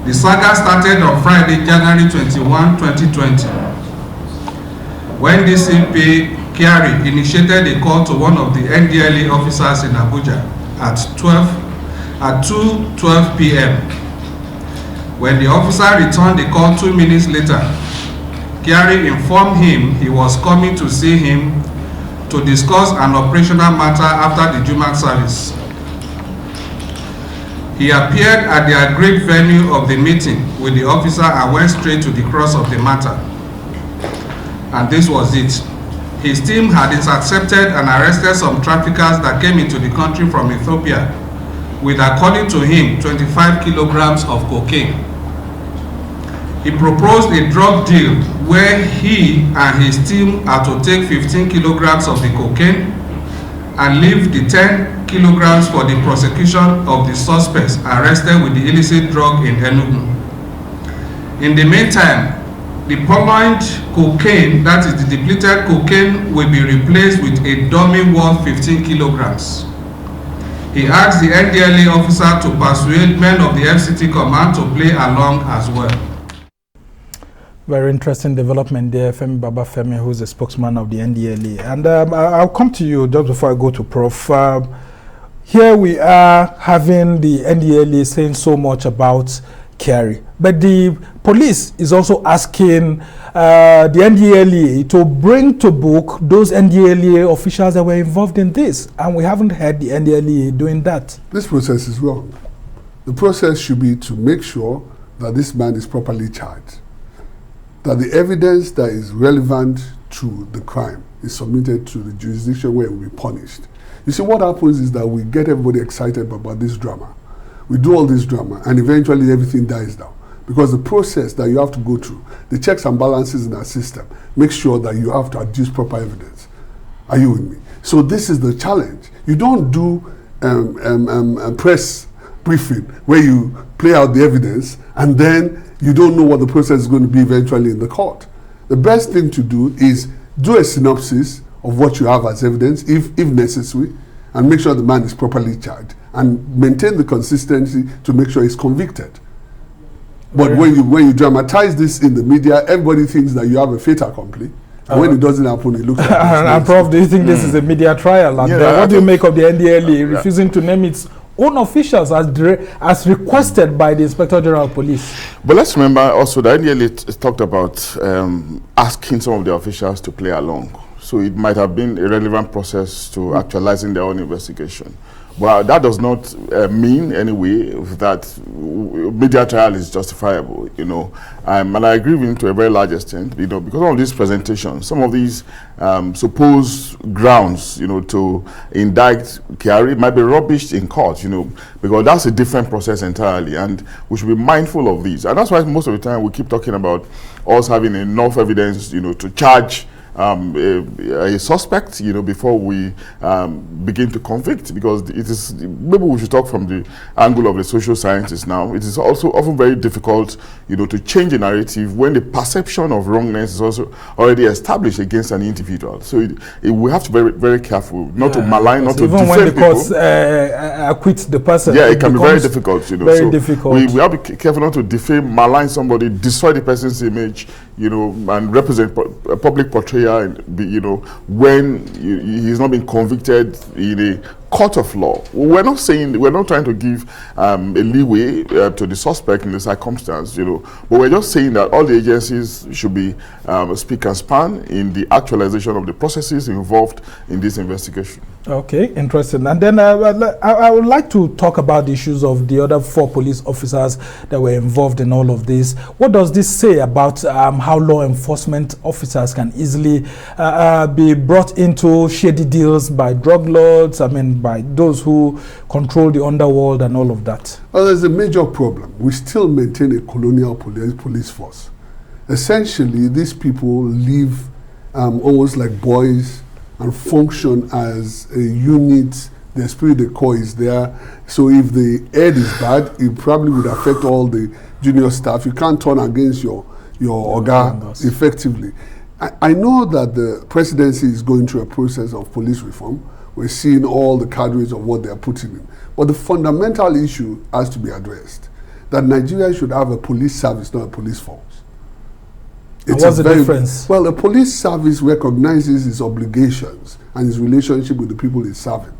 The saga started on Friday, January 21, 2020, when DCP Kyari initiated a call to one of the NDLEA officers in Abuja at 2:12 p.m. When the officer returned the call 2 minutes later, Kyari informed him he was coming to see him to discuss an operational matter after the Jumat service. He appeared at the agreed venue of the meeting with the officer and went straight to the crux of the matter. And this was it. His team had intercepted and arrested some traffickers that came into the country from Ethiopia with, according to him, 25 kilograms of cocaine. He proposed a drug deal where he and his team are to take 15 kilograms of the cocaine and leave the 10 kilograms for the prosecution of the suspects arrested with the illicit drug in Enugu. In the meantime, the purloined cocaine, that is the depleted cocaine, will be replaced with a dummy worth 15 kilograms. He asked the NDLA officer to persuade men of the FCT command to play along as well. Very interesting development there, Femi Babafemi, who's the spokesman of the NDLA. And I'll come to you just before I go to Prof. Here we are having the NDLA saying so much about Kyari, but the police is also asking the NDLA to bring to book those NDLA officials that were involved in this, and we haven't heard the NDLA doing that. This process is wrong. The process should be to make sure that this man is properly charged, that the evidence that is relevant to the crime is submitted to the jurisdiction where it will be punished. You see, what happens is that we get everybody excited about this drama. We do all this drama, and eventually everything dies down. Because the process that you have to go through, the checks and balances in our system, make sure that you have to adduce proper evidence. Are you with me? So this is the challenge. You don't do a press briefing where you play out the evidence and then you don't know what the process is going to be eventually in the court. The best thing to do is do a synopsis of what you have as evidence, if necessary, and make sure the man is properly charged, and maintain the consistency to make sure he's convicted. But when you dramatize this in the media, everybody thinks that you have a fait accompli. And when it doesn't happen, it looks like and Prof, do you think this is a media trial? And what do you make of the NDLA refusing to name its own officials as requested by the Inspector General of Police? But let's remember also that NDLA talked about asking some of the officials to play along. So it might have been a relevant process to actualizing their own investigation. But that does not mean anyway that media trial is justifiable, you know. And I agree with him to a very large extent, you know, because of these presentations, some of these supposed grounds, you know, to indict Kyari might be rubbished in court, you know, because that's a different process entirely, and we should be mindful of these. And that's why most of the time we keep talking about us having enough evidence, you know, to charge a suspect, you know, before we begin to convict, because it is, maybe we should talk from the angle of the social scientists now. It is also often very difficult, you know, to change a narrative when the perception of wrongness is also already established against an individual. So we have to be very, very careful not to malign, not to defend people. Even when the courts acquit the person. Yeah, it can be very difficult, you know. Very so difficult. We have to be careful not to defame, malign somebody, destroy the person's image, you know, and represent a public portrayal, you know, when he's not been convicted in a court of law. We're not trying to give a leeway to the suspect in the circumstance, you know, but we're just saying that all the agencies should be speak and span in the actualization of the processes involved in this investigation. Okay, interesting. And then I would like to talk about the issues of the other 4 police officers that were involved in all of this. What does this say about how law enforcement officers can easily be brought into shady deals by drug lords, I mean, by those who control the underworld and all of that? Well, there's a major problem. We still maintain a colonial police force. Essentially, these people live almost like boys and function as a unit. The esprit de corps is there. So if the head is bad, it probably would affect all the junior staff. You can't turn against your Oga effectively. I know that the presidency is going through a process of police reform. We're seeing all the cadres of what they're putting in. But the fundamental issue has to be addressed, that Nigeria should have a police service, not a police force. And what's the difference? Well, a police service recognizes its obligations and its relationship with the people it's serving.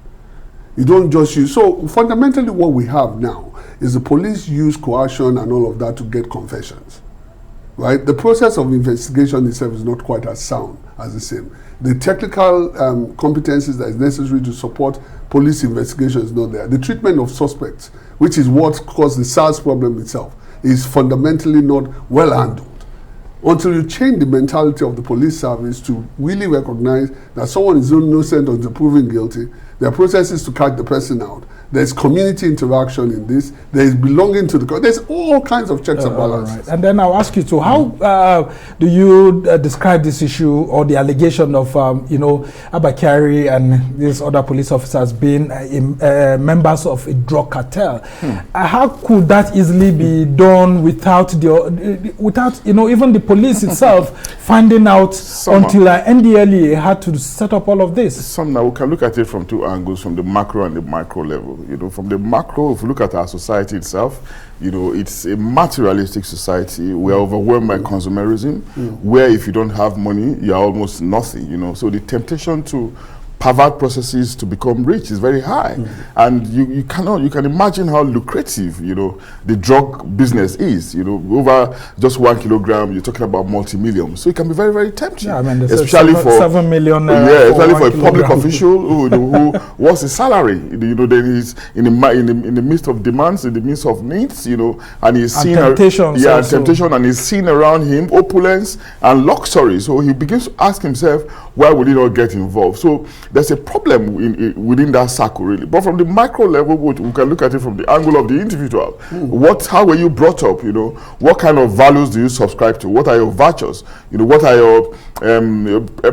You don't just use... So fundamentally what we have now is the police use coercion and all of that to get confessions. Right? The process of investigation itself is not quite as sound as the same. The technical competencies that is necessary to support police investigation is not there. The treatment of suspects, which is what caused the SARS problem itself, is fundamentally not well handled. Until you change the mentality of the police service to really recognize that someone is innocent until proven guilty, there are processes to catch the person out, There's community interaction in this. There's belonging to the country. There's all kinds of checks and balances. Right. And then I'll ask you too, how do you describe this issue or the allegation of, Abba Kyari and these other police officers being members of a drug cartel? How could that easily be done without even the police itself finding out until NDLEA had to set up all of this? Now we can look at it from two angles, from the macro and the micro level. From the macro, if we look at our society itself, it's a materialistic society. We are overwhelmed by consumerism, where if you don't have money, you're almost nothing. So the temptation to pervert processes to become rich is very high, and you can imagine how lucrative the drug business is. Over just 1 kilogram, you're talking about multi-millions, so it can be very, very tempting. Yeah, I mean, especially for 7 million. Especially for a public official who what's his salary? Then he's in the midst of demands, in the midst of needs, and he's seen temptation, and he's seen around him opulence and luxury. So he begins to ask himself, why would he not get involved? So there's a problem within that circle, really. But from the micro level, we can look at it from the angle of the individual. How were you brought up? What kind of values do you subscribe to? What are your virtues? What are your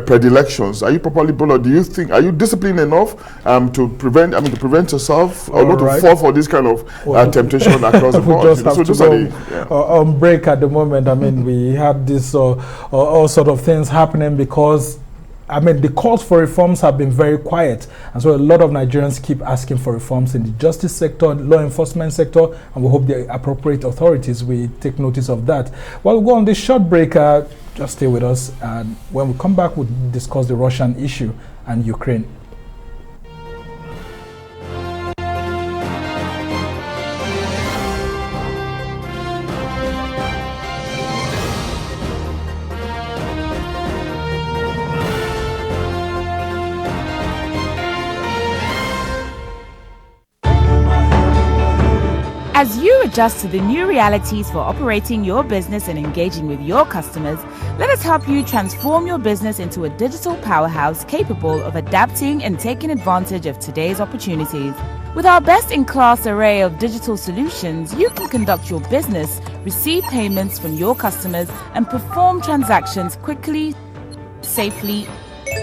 predilections? Are you properly brought up? Are you disciplined enough to prevent yourself or not to fall for this kind of temptation across the board? We just have to go on break at the moment. I mean, we had this all sort of things happening because the calls for reforms have been very quiet, and so a lot of Nigerians keep asking for reforms in the justice sector, law enforcement sector, and we hope the appropriate authorities will take notice of that. Well, we'll go on this short break. Just stay with us, and when we come back, we'll discuss the Russian issue and Ukraine. As you adjust to the new realities for operating your business and engaging with your customers, let us help you transform your business into a digital powerhouse capable of adapting and taking advantage of today's opportunities. With our best-in-class array of digital solutions, you can conduct your business, receive payments from your customers, and perform transactions quickly, safely,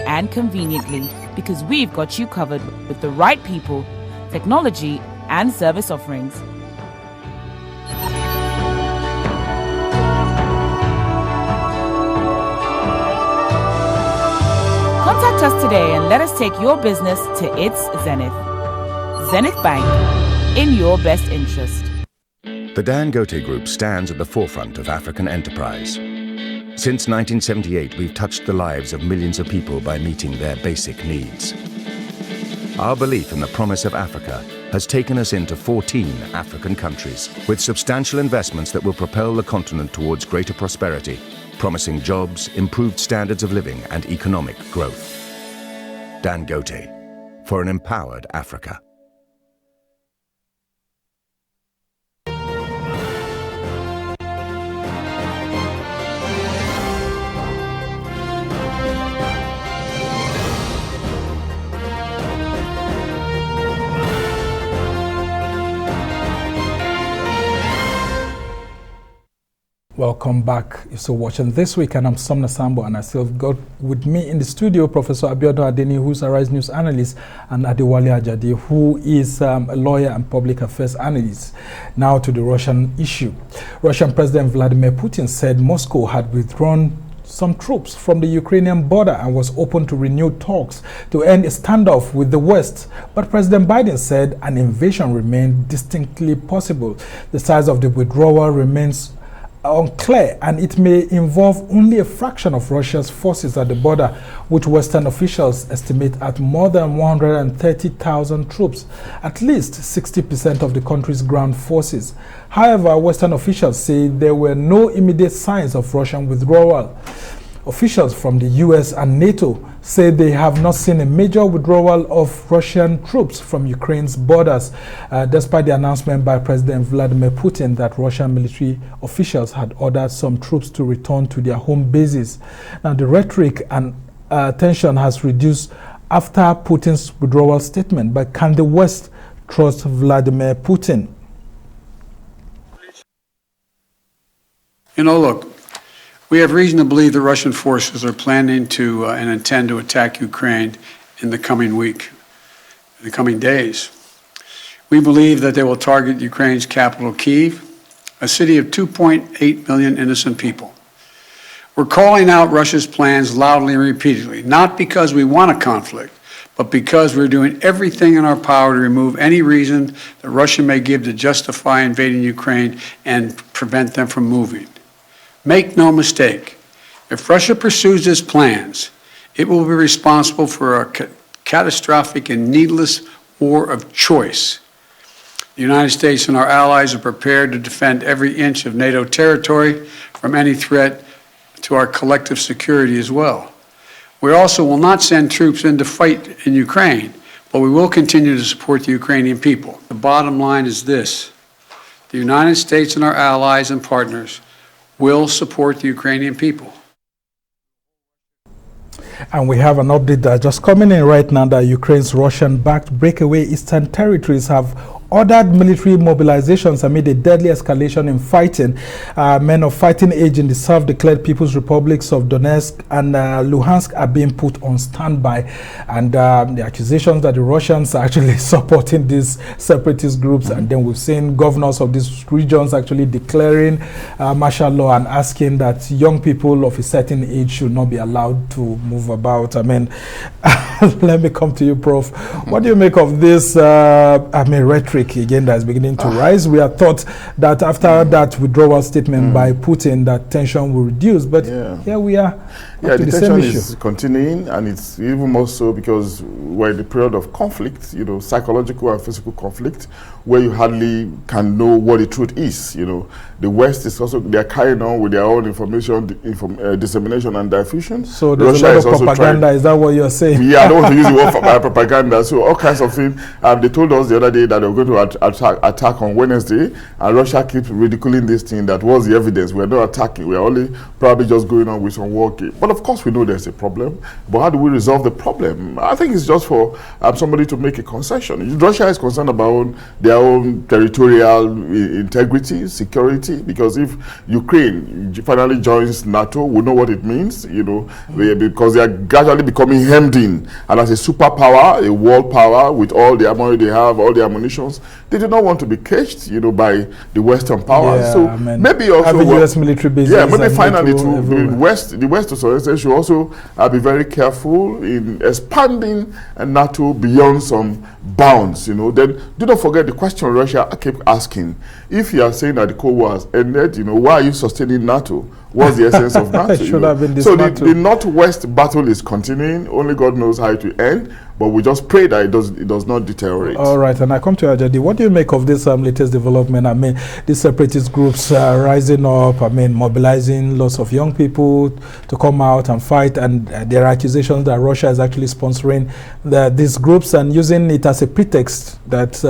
and conveniently, because we've got you covered with the right people, technology, and service offerings. Contact us today and let us take your business to its zenith. Zenith Bank, in your best interest. The Dangote Group stands at the forefront of African enterprise. Since 1978, we've touched the lives of millions of people by meeting their basic needs. Our belief in the promise of Africa has taken us into 14 African countries, with substantial investments that will propel the continent towards greater prosperity, promising jobs, improved standards of living, and economic growth. Dangote, for an empowered Africa. Welcome back. You're still watching This Week, and I'm Somna Sambo, and I still got with me in the studio Professor Abiodun Adeni, who's a Rise News analyst, and Adewale Ajadi, who is a lawyer and public affairs analyst. Now to the Russian issue. Russian President Vladimir Putin said Moscow had withdrawn some troops from the Ukrainian border and was open to renewed talks to end a standoff with the West. But President Biden said an invasion remained distinctly possible. The size of the withdrawal remains unclear, and it may involve only a fraction of Russia's forces at the border, which Western officials estimate at more than 130,000 troops, at least 60% of the country's ground forces. However, Western officials say there were no immediate signs of Russian withdrawal. Officials from the US and NATO say they have not seen a major withdrawal of Russian troops from Ukraine's borders, despite the announcement by President Vladimir Putin that Russian military officials had ordered some troops to return to their home bases. Now, the rhetoric and tension has reduced after Putin's withdrawal statement, but can the West trust Vladimir Putin. You know, look, we have reason to believe the Russian forces are planning to and intend to attack Ukraine in the coming week, in the coming days. We believe that they will target Ukraine's capital, Kyiv, a city of 2.8 million innocent people. We're calling out Russia's plans loudly and repeatedly, not because we want a conflict, but because we're doing everything in our power to remove any reason that Russia may give to justify invading Ukraine and prevent them from moving. Make no mistake, if Russia pursues its plans, it will be responsible for a catastrophic and needless war of choice. The United States and our allies are prepared to defend every inch of NATO territory from any threat to our collective security as well. We also will not send troops in to fight in Ukraine, but we will continue to support the Ukrainian people. The bottom line is this: the United States and our allies and partners will support the Ukrainian people. And we have an update that just coming in right now that Ukraine's Russian-backed breakaway eastern territories have ordered military mobilizations amid a deadly escalation in fighting. Men of fighting age in the self-declared People's Republics of Donetsk and Luhansk are being put on standby. And the accusations that the Russians are actually supporting these separatist groups. And then we've seen governors of these regions actually declaring martial law and asking that young people of a certain age should not be allowed to move about. I mean, let me come to you, Prof. What do you make of this, rhetoric again that is beginning to rise? We had thought that after that withdrawal statement by Putin, that tension will reduce, but here we are. Yeah, the tension is continuing, and it's even more so because we're in the period of conflict, you know, psychological and physical conflict, where you hardly can know what the truth is. You know, the West is also, they're carrying on with their own information dissemination and diffusion. So there's a lot of propaganda, is that what you're saying? Yeah, I don't want to use the word propaganda. So all kinds of things. They told us the other day that they were going to attack on Wednesday, and Russia keeps ridiculing this thing that was the evidence. We're not attacking, we're only probably just going on with some work. But of course we know there's a problem, but how do we resolve the problem? I think it's just for somebody to make a concession. Russia is concerned about their own territorial integrity, security, because if Ukraine finally joins NATO, we know what it means, you know, because they are gradually becoming hemmed in, and as a superpower, a world power with all the armory they have, all the ammunitions, they do not want to be caged, you know, by the Western powers. Yeah, so maybe also having US military bases. Yeah, maybe finally the West to some extent should also be very careful in expanding NATO beyond some bounds, you know. Then do not forget the question Russia kept asking: if you are saying that the Cold War has ended, you know, why are you sustaining NATO? What's the essence of NATO? So the Northwest battle is continuing. Only God knows how it will end, but we just pray that it does not deteriorate. All right, and I come to Ajadi. What do you make of this latest development? I mean, these separatist groups rising up, I mean, mobilizing lots of young people to come out and fight, and there are accusations that Russia is actually sponsoring these groups and using it as a pretext that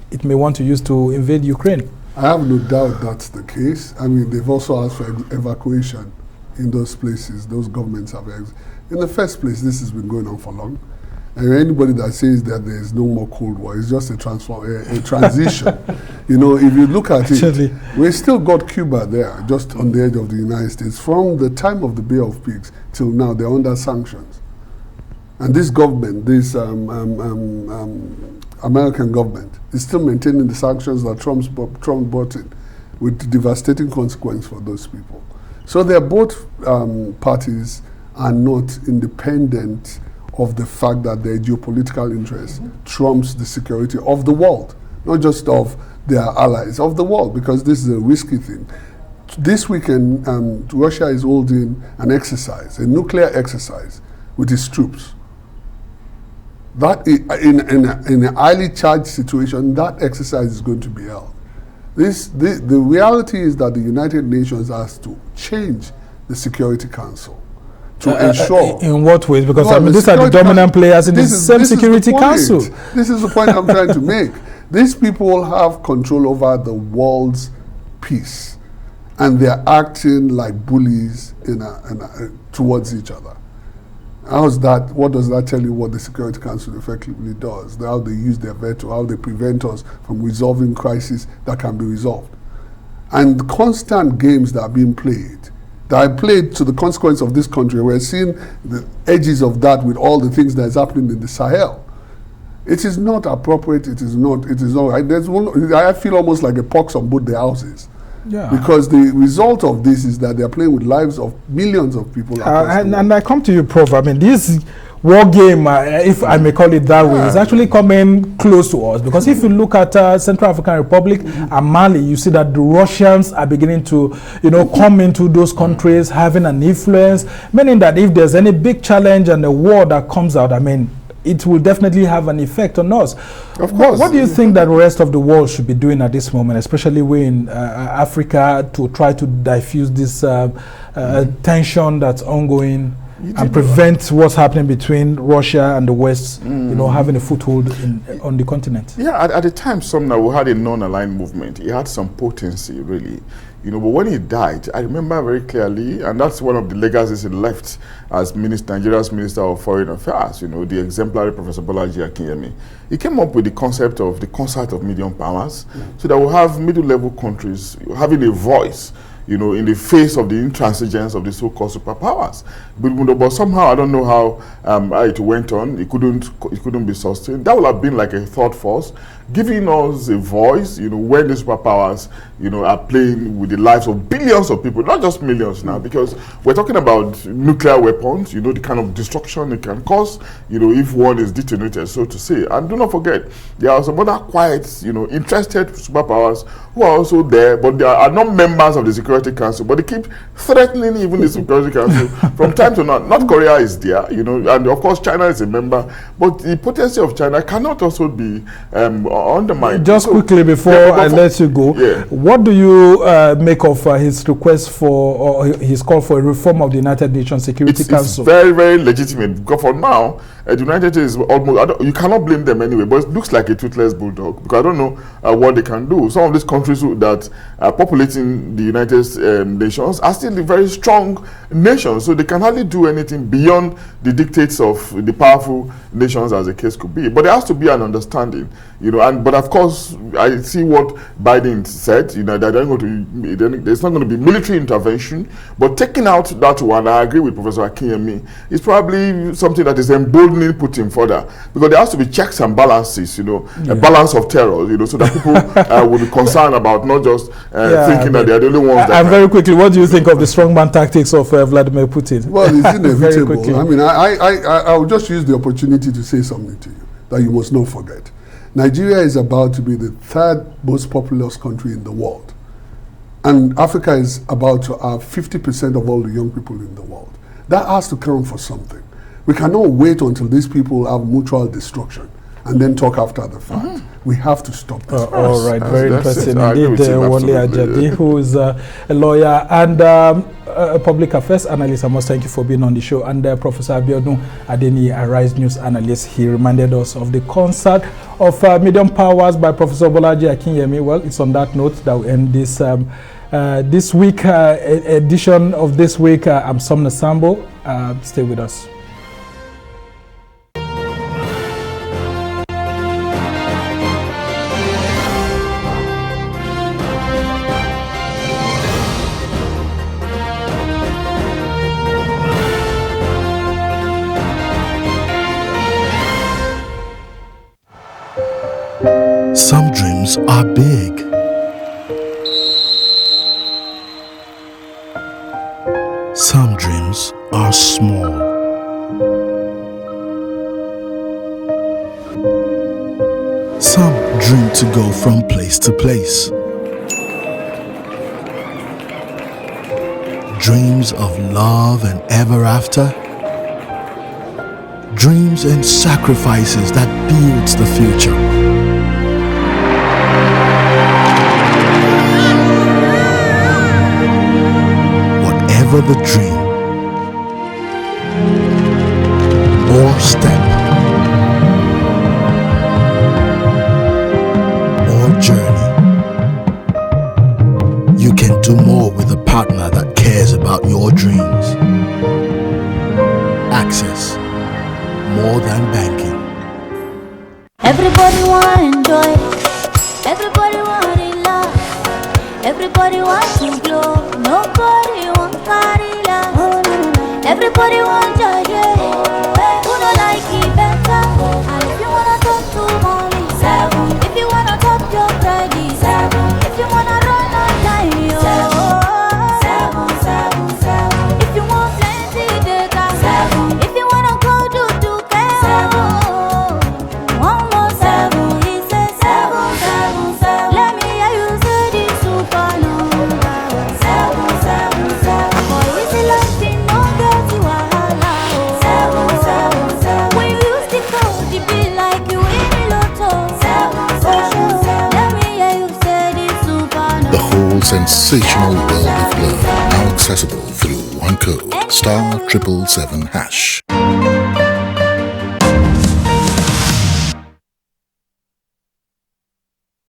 it may want to use to invade Ukraine. I have no doubt that's the case. I mean, they've also asked for evacuation in those places. Those governments have. In the first place, this has been going on for long. And anybody that says that there is no more Cold War is just a transition. You know, if you look at it, we still got Cuba there, just on the edge of the United States. From the time of the Bay of Pigs till now, they're under sanctions. And this government, this American government, is still maintaining the sanctions that Trump brought in, with devastating consequence for those people. So they're both parties are not independent of the fact that their geopolitical interest trumps the security of the world, not just of their allies, of the world, because this is a risky thing. This weekend, Russia is holding an exercise, a nuclear exercise, with its troops. That in a highly charged situation, that exercise is going to be held. The reality is that the United Nations has to change the Security Council to ensure. In what ways? Because I mean, these are the dominant players in the same Security Council. This is the point I'm trying to make. These people have control over the world's peace, and they're acting like bullies towards each other. What does that tell you what the Security Council effectively does? How they use their veto, how they prevent us from resolving crises that can be resolved. And the constant games that are being played, that are played to the consequence of this country, we're seeing the edges of that with all the things that is happening in the Sahel. It is not appropriate, it is not. I feel almost like a pox on both the houses. Yeah. Because the result of this is that they're playing with lives of millions of people. And I come to you, Prof. I mean, this war game, if I may call it that way, is actually coming close to us. Because if you look at Central African Republic and Mali, you see that the Russians are beginning to, come into those countries, having an influence, meaning that if there's any big challenge and a war that comes out, I mean, it will definitely have an effect on us. Of course. What do you think that the rest of the world should be doing at this moment, especially we in Africa, to try to diffuse this tension that's ongoing and prevent what's happening between Russia and the West, having a foothold on the continent? Yeah, at the time, Sumner, we had a non-aligned movement. It had some potency, really. But when he died, I remember very clearly, and that's one of the legacies he left as Nigeria's Minister of Foreign Affairs, the exemplary Professor Bolaji Akinyemi. He came up with the concept of the concert of medium powers, so that we'll have middle-level countries having a voice, in the face of the intransigence of the so-called superpowers. But somehow, I don't know how it went on. It couldn't be sustained. That would have been like a thought force, giving us a voice, when the superpowers, are playing with the lives of billions of people, not just millions now, because we're talking about nuclear weapons, the kind of destruction it can cause, if one is detonated, so to say. And do not forget, there are some other quiet, interested superpowers who are also there, but they are not members of the Security Council, but they keep threatening even the Security Council from time to time. North Korea is there, and of course China is a member, but the potency of China cannot also be undermined. Just quickly before I let you go, what do you make of his request for, or his call for a reform of the United Nations Security Council? It's very, very legitimate, because for now, the United States is almost, you cannot blame them anyway, but it looks like a toothless bulldog, because I don't know what they can do. Some of these countries that are populating the United Nations are still very strong nations, so they can hardly do anything beyond the dictates of the powerful nations, as the case could be. But there has to be an understanding, but of course, I see what Biden said, that there's not going to be military intervention, but taking out that one, I agree with Professor Akinyemi, is probably something that is emboldening Putin further, because there has to be checks and balances, a balance of terror, so that people will be concerned about not just thinking that they are the only ones that. And very quickly, what do you think of the strongman tactics of Vladimir Putin? Well, it's inevitable. I mean, I will just use the opportunity to say something to you that you must not forget. Nigeria is about to be the third most populous country in the world. And Africa is about to have 50% of all the young people in the world. That has to count for something. We cannot wait until these people have mutual destruction and then talk after the fact. We have to stop this. All right, very interesting indeed. Wale Ajadi, who is a lawyer and a public affairs analyst. I must thank you for being on the show. And Professor Abiodun Adeni, a Rise News analyst, he reminded us of the concert of Medium Powers by Professor Bolaji Akinyemi. Well, it's on that note that we end this this week edition of This Week. I'm Sumner Sambo. Stay with us. Some dreams are big. Some dreams are small. Some dream to go from place to place. Dreams of love and ever after. Dreams and sacrifices that builds the future. The dream or step or journey, you can do more with a partner that cares about your dreams. Access more than banking. Everybody want enjoy. Everybody want relax. Everybody want to glow. Nobody want carry last. Everybody want joy. Who don't like it better? And if you wanna talk to mommy, 7. If you wanna talk your Friday, 7. If you wanna run on time, 7. If you want plenty data, 7. If you wanna go do 7. One more 7, he says 7. Let me hear you say this super number. 7. Boy, it's a life thing, no get you a holla. 7. When you use the code, it be like you in the lotto. 7. Let me hear you say this super number. The whole sensational world of love, now accessible through one code, *777#.